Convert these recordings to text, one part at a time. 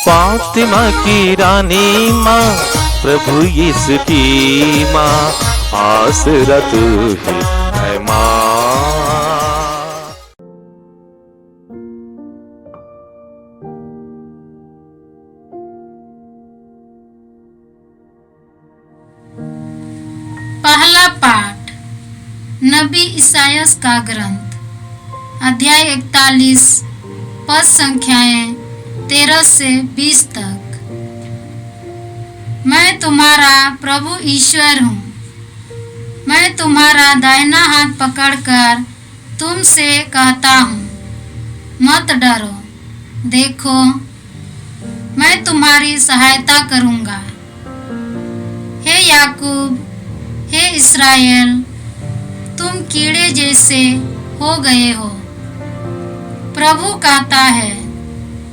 फातिमा की रानी माँ, प्रभु यीशु की माँ, आसरा तू ही है माँ। पहला पाठ नबी इसायास का ग्रंथ, अध्याय 41, पद संख्याएं 13 से 20 तक। मैं तुम्हारा प्रभु ईश्वर हूँ। मैं तुम्हारा दाहिना हाथ पकड़कर तुमसे कहता हूँ, मत डरो, देखो मैं तुम्हारी सहायता करूँगा। हे याकूब, हे इस्राएल, तुम कीड़े जैसे हो गए हो। प्रभु कहता है,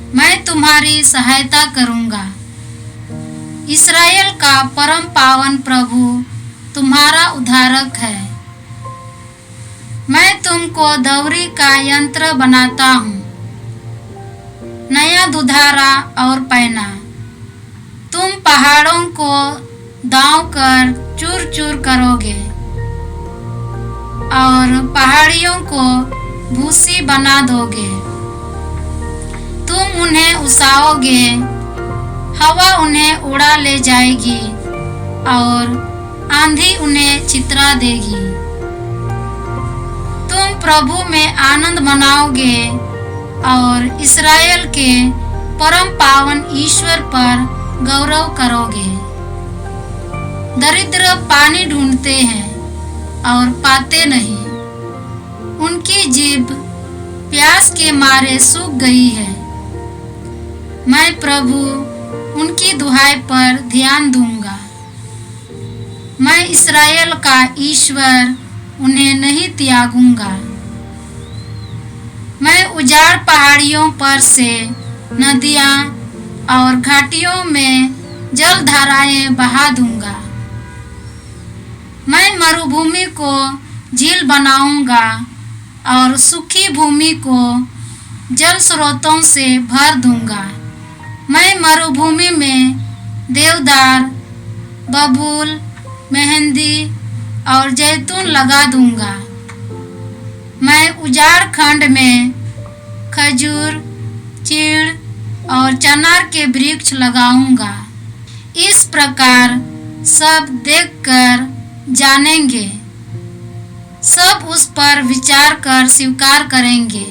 मैं तुम्हारी सहायता करूँगा। इस्राएल का परम पावन प्रभु तुम्हारा उद्धारक है। मैं तुमको दौरी का यंत्र बनाता हूँ, नया दुधारा और पैना। तुम पहाड़ों को दांव कर चूर चूर करोगे और पहाड़ियों को भूसी बना दोगे। तुम उन्हें उसाओगे, हवा उन्हें उड़ा ले जाएगी और आंधी उन्हें छितरा देगी। तुम प्रभु में आनंद मनाओगे और इस्राएल के परम पावन ईश्वर पर गौरव करोगे। दरिद्र पानी ढूंढते हैं और पाते नहीं, उनकी जीभ प्यास के मारे सूख गई है। मैं प्रभु उनकी दुहाई पर ध्यान दूंगा। मैं इस्राएल का ईश्वर उन्हें नहीं त्यागूंगा। मैं उजाड़ पहाड़ियों पर से नदियां और घाटियों में जलधाराएं बहा दूंगा। मैं मरुभूमि को झील बनाऊंगा और सूखी भूमि को जल स्रोतों से भर दूंगा। मैं मरुभूमि में देवदार, बबूल, मेहंदी और जैतून लगा दूंगा। मैं उजाड़ खंड में खजूर, चीड़ और चनार के वृक्ष लगाऊंगा। इस प्रकार सब देखकर जानेंगे, सब उस पर विचार कर स्वीकार करेंगे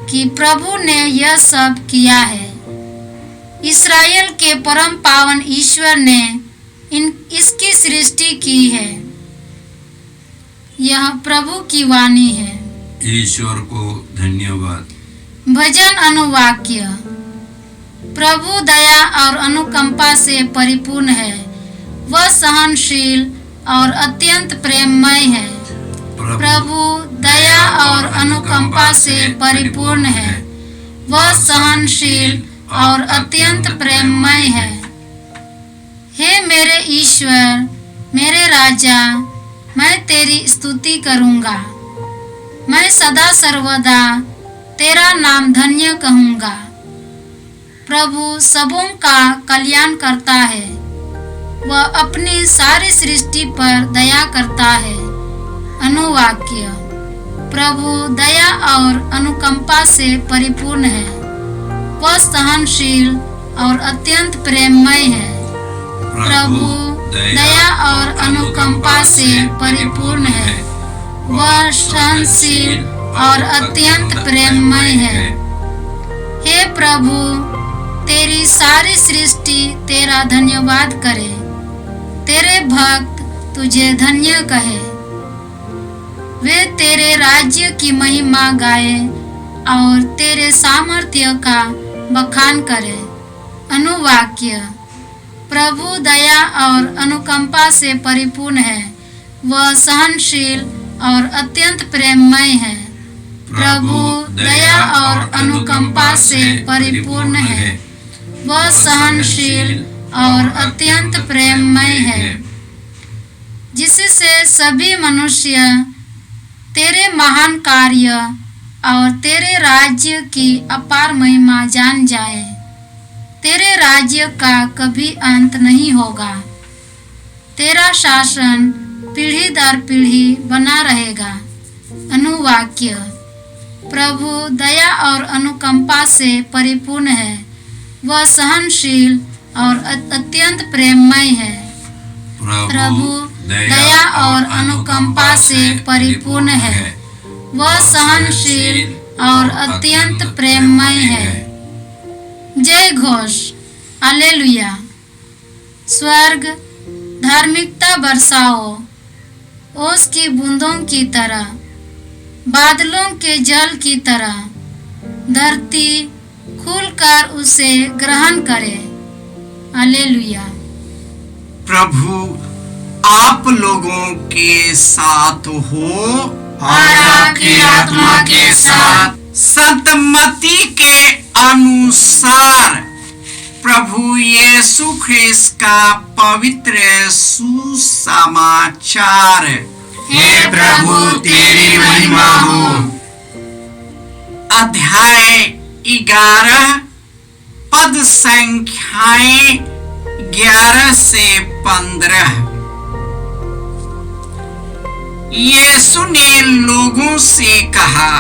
कि प्रभु ने यह सब किया है। इस्राएल के परम पावन ईश्वर ने इसकी सृष्टि की है। यह प्रभु की वाणी है। ईश्वर को धन्यवाद। भजन अनुवाक्य। प्रभु दया और अनुकंपा से परिपूर्ण है, वह सहनशील और अत्यंत प्रेममय है। प्रभु दया और अनुकंपा से परिपूर्ण है, वह सहनशील और अत्यंत प्रेममय है। हे मेरे ईश्वर, मेरे राजा, मैं तेरी स्तुति करूँगा। मैं सदा सर्वदा तेरा नाम धन्य कहूँगा। प्रभु सबों का कल्याण करता है, वह अपनी सारी सृष्टि पर दया करता है। अनुवाक्य। प्रभु दया और अनुकंपा से परिपूर्ण है, वह सहनशील और अत्यंत प्रेममय है। प्रभु दया और अनुकंपा से परिपूर्ण है, वह सहनशील और अत्यंत प्रेममय है। हे प्रभु, तेरी सारी सृष्टि तेरा धन्यवाद करे। तेरे भक्त तुझे धन्य कहे। वे तेरे राज्य की महिमा गाए और तेरे सामर्थ्य का बखान करे। अनुवाक्य। प्रभु दया और अनुकंपा से परिपूर्ण है, वह सहनशील और अत्यंत प्रेममय है। प्रभु दया और अनुकंपा से परिपूर्ण है, वह सहनशील और अत्यंत प्रेममय है। जिससे सभी मनुष्य तेरे महान कार्य और तेरे राज्य की अपार महिमा जान जाए। तेरे राज्य का कभी अंत नहीं होगा। तेरा शासन पीढ़ी दर पीढ़ी बना रहेगा। अनुवाक्य। प्रभु दया और अनुकंपा से परिपूर्ण है। वह सहनशील और अत्यंत प्रेममय है। प्रभु दया और अनुकंपा से परिपूर्ण है। वह सहनशील और अत्यंत प्रेममय है। जय घोष। हालेलुया। स्वर्ग धार्मिकता बरसाओ, ओस की बूंदों की तरह, बादलों के जल की तरह। धरती खुलकर उसे ग्रहण करे। हालेलुया। प्रभु आप लोगों के साथ हो और आपकी आत्मा के साथ। संतमती के अनुसार प्रभु यीशु ख्रिस्त का पवित्र सुसमाचार। हे प्रभु तेरी महिमा हो। अध्याय 11 पद संख्याएं 11 से 15। यीशु ने लोगों से कहा,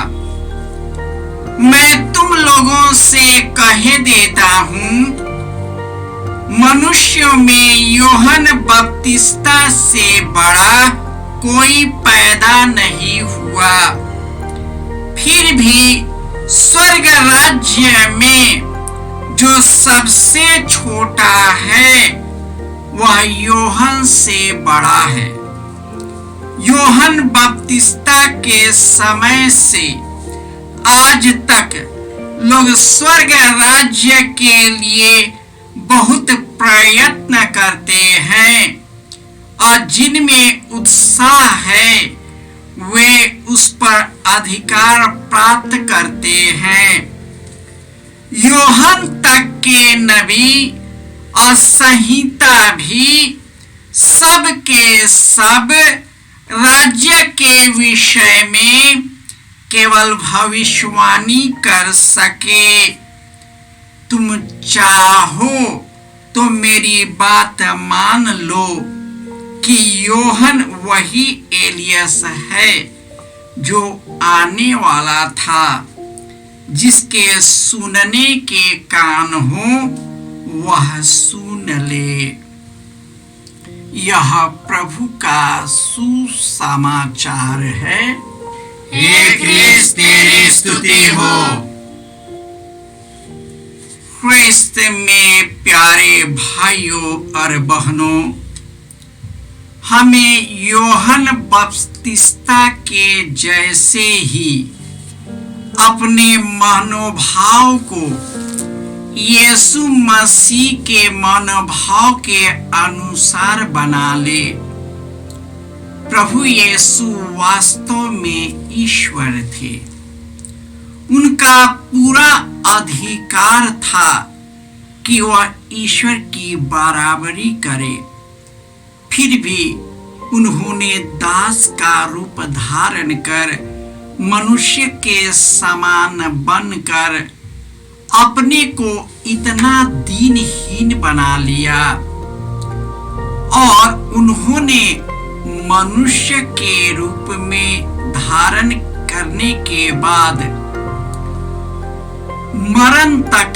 मैं तुम लोगों से कह देता हूँ, मनुष्यों में यूहन्ना बपतिस्ता से बड़ा कोई पैदा नहीं हुआ। फिर भी स्वर्ग राज्य में जो सबसे छोटा है वह यूहन्ना से बड़ा है। यूहन्ना बपतिस्ता के समय से आज तक लोग स्वर्ग राज्य के लिए बहुत प्रयत्न करते हैं और जिनमें उत्साह है वे उस पर अधिकार प्राप्त करते हैं। यूहन्ना तक के नबी और संहिता भी सब के सब राज्य के विषय में केवल भविष्यवाणी कर सके। तुम चाहो तो मेरी बात मान लो कि यूहन्ना वही एलियस है जो आने वाला था। जिसके सुनने के कान हो वह सुन ले। यह प्रभु का सुसमाचार है। हे ख्रिस्त तेरी स्तुति हो। ख्रिस्त में प्यारे भाइयों और बहनों, हमें यूहन्ना बपतिस्ता के जैसे ही अपने मनोभाव को यीशु मसीह के मनोभाव के अनुसार बना ले। प्रभु यीशु वास्तव में ईश्वर थे। उनका पूरा अधिकार था कि वह ईश्वर की बराबरी करे। फिर भी उन्होंने दास का रूप धारण कर मनुष्य के समान बनकर अपने को इतना दीनहीन बना लिया और उन्होंने मनुष्य के रूप में धारण करने के बाद मरण तक,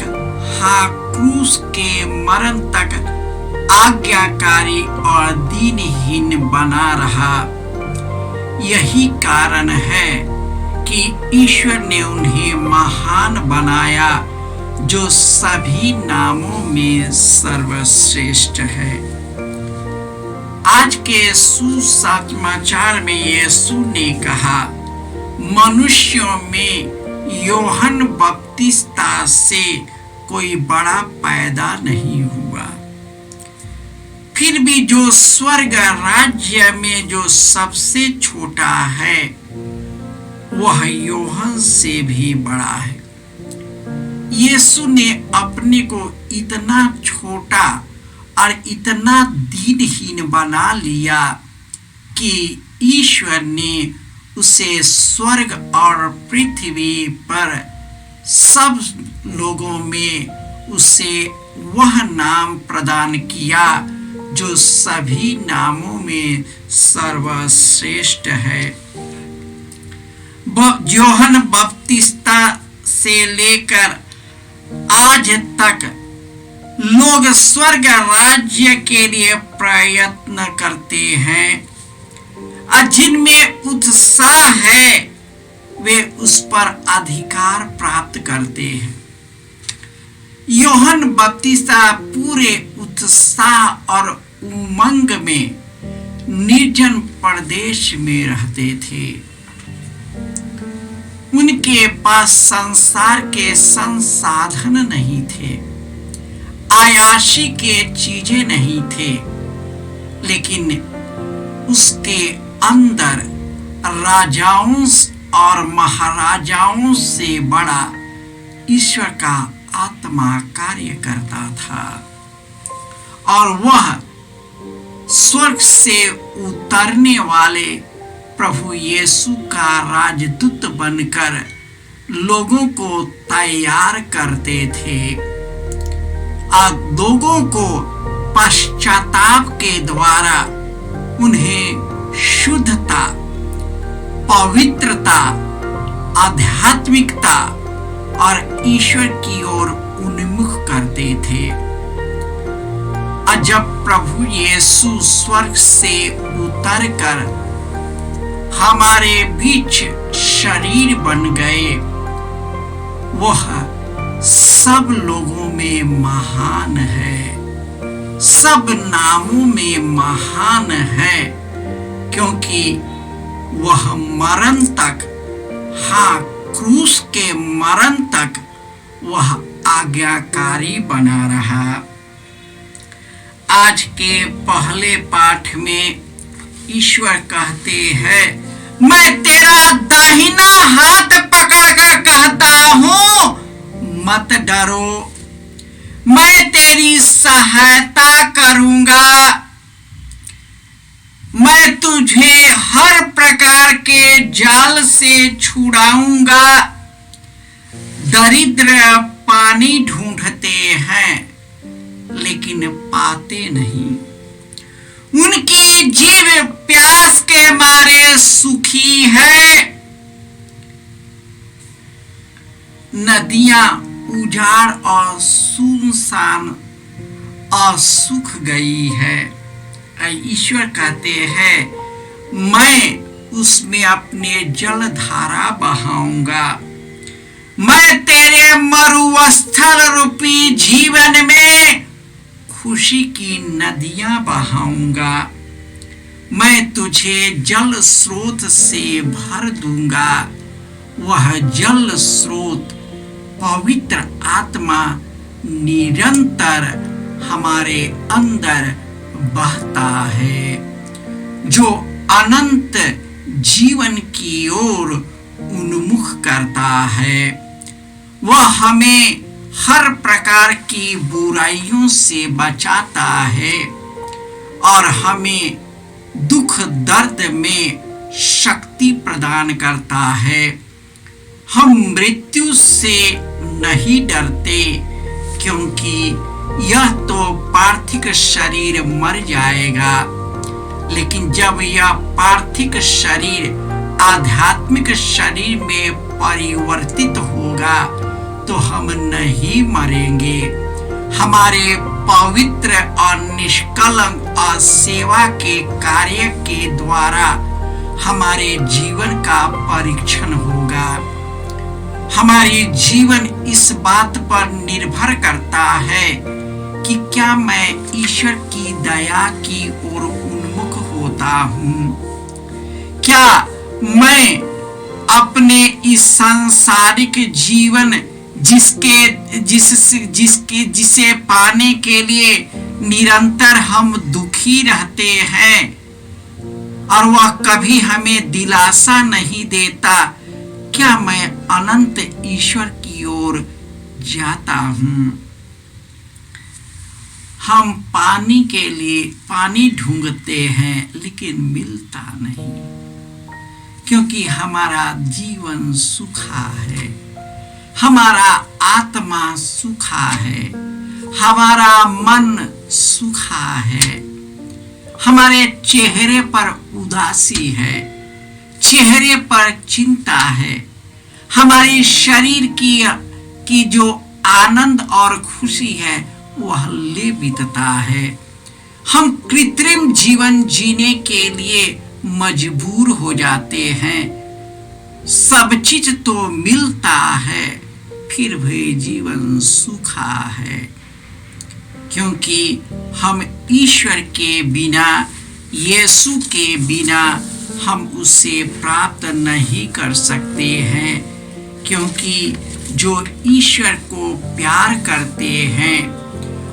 हाँ क्रूस के मरण तक आज्ञाकारी और दीनहीन बना रहा। यही कारण है कि ईश्वर ने उन्हें महान बनाया जो सभी नामों में सर्वश्रेष्ठ है। आज के सुसमाचार में यीशु ने कहा, मनुष्यों में यूहन्ना बपतिस्ता से कोई बड़ा पैदा नहीं हुआ। फिर भी जो स्वर्ग राज्य में जो सबसे छोटा है वह यूहन्ना से भी बड़ा है। यीशु ने अपने को इतना छोटा और इतना दीनहीन बना लिया कि ईश्वर ने उसे स्वर्ग और पृथ्वी पर सब लोगों में उसे वह नाम प्रदान किया जो सभी नामों में सर्वश्रेष्ठ है। यूहन्ना बपतिस्ता से लेकर आज तक लोग स्वर्ग राज्य के लिए प्रयत्न करते हैं, और जिनमें उत्साह है वे उस पर अधिकार प्राप्त करते हैं। यूहन्ना बपतिस्ता पूरे उत्साह और उमंग में निर्जन प्रदेश में रहते थे। उनके पास संसार के संसाधन नहीं थे, आयाशी के चीजें नहीं थे, लेकिन उसके अंदर राजाओं और महाराजाओं से बड़ा ईश्वर का आत्मा कार्य करता था, और वह स्वर्ग से उतरने वाले प्रभु यीशु का राजदूत बनकर लोगों को तैयार करते थे, और लोगों को पश्चाताप के द्वारा उन्हें शुद्धता, पवित्रता, आध्यात्मिकता और ईश्वर की ओर उन्मुख करते थे। और जब प्रभु यीशु स्वर्ग से उतरकर हमारे बीच शरीर बन गए, वह सब लोगों में महान है, सब नामों में महान है, क्योंकि वह मरण तक, हाँ क्रूस के मरण तक वह आज्ञाकारी बना रहा। आज के पहले पाठ में ईश्वर कहते हैं, मैं तेरा दाहिना हाथ पकड़कर कहता हूं, मत डरो, मैं तेरी सहायता करूंगा, मैं तुझे हर प्रकार के जाल से छुड़ाऊंगा। दरिद्र पानी ढूंढते हैं लेकिन पाते नहीं, उनकी जीव प्यास के मारे सुखी है। नदियां उजाड़ और सुनसान और सूख गई है। ईश्वर कहते हैं, मैं उसमें अपने जल धारा बहाऊंगा, मैं तेरे मरुस्थल रूपी जीवन में खुशी की नदियां बहाऊंगा, मैं तुझे जल स्रोत से भर दूंगा। वह जल स्रोत पवित्र आत्मा निरंतर हमारे अंदर बहता है, जो अनंत जीवन की ओर उन्मुख करता है। वह हमें हर प्रकार की बुराइयों से बचाता है और हमें दुख दर्द में शक्ति प्रदान करता है। हम मृत्यु से नहीं डरते, क्योंकि यह तो पार्थिव शरीर मर जाएगा, लेकिन जब यह पार्थिव शरीर आध्यात्मिक शरीर में परिवर्तित होगा तो हम नहीं मरेंगे। हमारे पवित्र और निष्कलंक और सेवा के कार्य के द्वारा हमारे जीवन का परीक्षण होगा। हमारी जीवन इस बात पर निर्भर करता है कि क्या मैं ईश्वर की दया की ओर उन्मुख होता हूँ, क्या मैं अपने इस सांसारिक जीवन जिसे पाने के लिए निरंतर हम दुखी रहते हैं और वह कभी हमें दिलासा नहीं देता, क्या मैं अनंत ईश्वर की ओर जाता हूँ? हम पानी के लिए पानी ढूंढते हैं लेकिन मिलता नहीं, क्योंकि हमारा जीवन सूखा है, हमारा आत्मा सूखा है, हमारा मन सूखा है, हमारे चेहरे पर उदासी है, चेहरे पर चिंता है, हमारे शरीर की जो आनंद और खुशी है वह ले बीतता है। हम कृत्रिम जीवन जीने के लिए मजबूर हो जाते हैं। सब चीज तो मिलता है, फिर भी जीवन सूखा है, क्योंकि हम ईश्वर के बिना, यीशु के बिना हम उसे प्राप्त नहीं कर सकते हैं। क्योंकि जो ईश्वर को प्यार करते हैं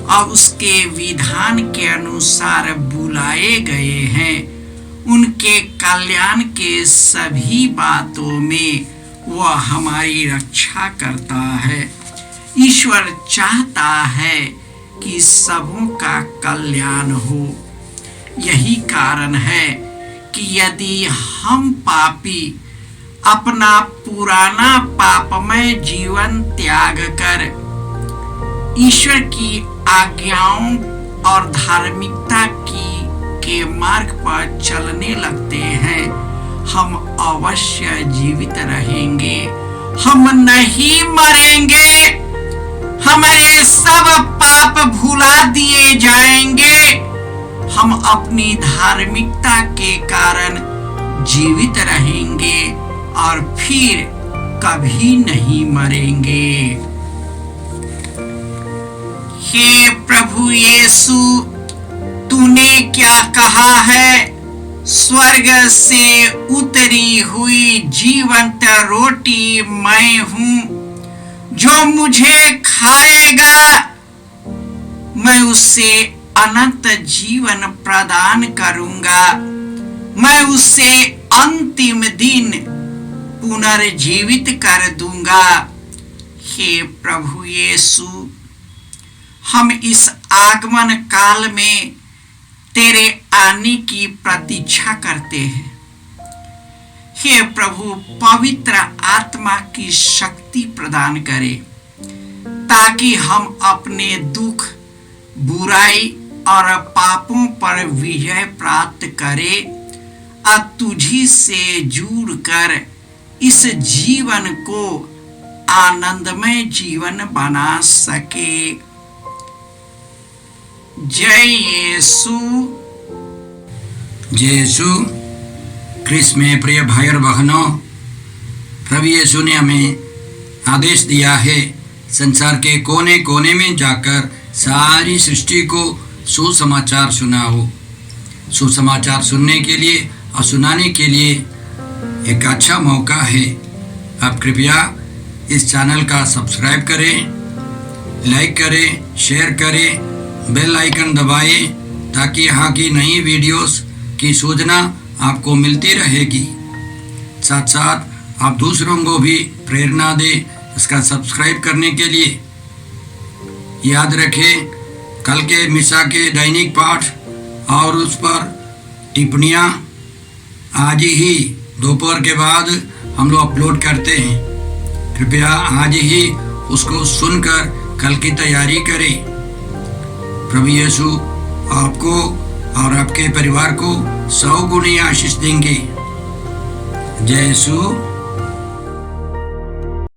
और उसके विधान के अनुसार बुलाए गए हैं, उनके कल्याण के सभी बातों में वह हमारी रक्षा करता है। ईश्वर चाहता है कि सबों का कल्याण हो। यही कारण है कि यदि हम पापी अपना पुराना पापमय जीवन त्याग कर ईश्वर की आज्ञाओं और धार्मिकता के मार्ग पर चलने लगते हैं, हम अवश्य जीवित रहेंगे, हम नहीं मरेंगे, हमारे सब पाप भुला दिए जाएंगे, हम अपनी धार्मिकता के कारण जीवित रहेंगे और फिर कभी नहीं मरेंगे। हे प्रभु यीशु, तूने क्या कहा है? स्वर्ग से उतरी हुई जीवंत रोटी मैं हूँ, जो मुझे खाएगा मैं उसे अनंत जीवन प्रदान करूंगा, मैं उसे अंतिम दिन पुनर्जीवित कर दूंगा। हे प्रभु यीशु, हम इस आगमन काल में तेरे आने की प्रतीक्षा करते हैं। हे प्रभु, पवित्र आत्मा की शक्ति प्रदान करे ताकि हम अपने दुख, बुराई और पापों पर विजय प्राप्त करें और तुझी से जुड़कर इस जीवन को आनंदमय जीवन बना सके। जय यीशु। जय यीशु क्रिस्त में प्रिय भाई और बहनों, प्रभु यीशु ने हमें आदेश दिया है संसार के कोने कोने में जाकर सारी सृष्टि को सुसमाचार सुनाओ। सुसमाचार सुनने के लिए और सुनाने के लिए एक अच्छा मौका है। आप कृपया इस चैनल का सब्सक्राइब करें, लाइक करें, शेयर करें, बेल आइकन दबाएं ताकि यहाँ की नई वीडियोस की सूचना आपको मिलती रहेगी। साथ साथ आप दूसरों को भी प्रेरणा दें इसका सब्सक्राइब करने के लिए। याद रखें, कल के मिसा के दैनिक पाठ और उस पर टिप्पणियाँ आज ही दोपहर के बाद हम लोग अपलोड करते हैं। कृपया आज ही उसको सुनकर कल की तैयारी करें। प्रभु यीशु आपको और आपके परिवार को 100 गुनी आशीष देंगे। जय यीशु।